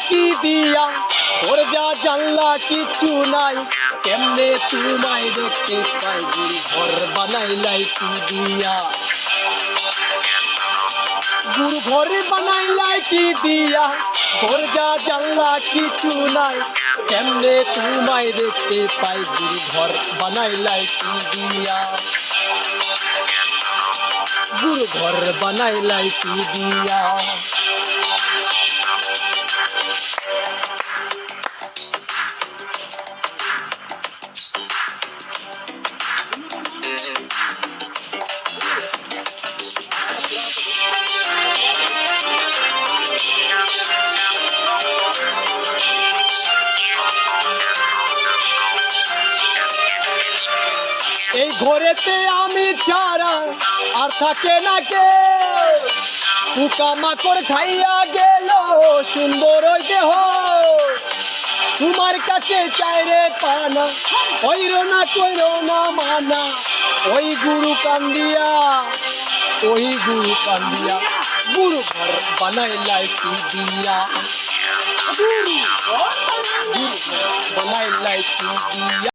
কি দিয়া, দরজা জানলা কিছু নাই, কেমনে তোমায় দেখতে পাই, গুরু ঘর বানাইলাই কি দিয়া, গুরু ঘর বানাইলাই কি দিয়া, দরজা জানলা কিছু নাই, কেমনে তোমায় দেখতে পাই, গুরু ঘর বানাইলাই কি দিয়া, গুরু ঘর বানাইলাই কি দিয়া। এই ঘরেতে আমি ছাড়া আর থাকে না কে, পোকামাকড় খাইয়া গেল সুন্দর ওই দেহ, তোমার কাছে চাই রে পানা, কইরো না মানা, ওই গুরু কান্দিয়া, ওই গুরু কান্দিয়া, গুরু ঘর বানাইলাই কি দিয়া, গুরু ঘর বানাইলাই কি দিয়া।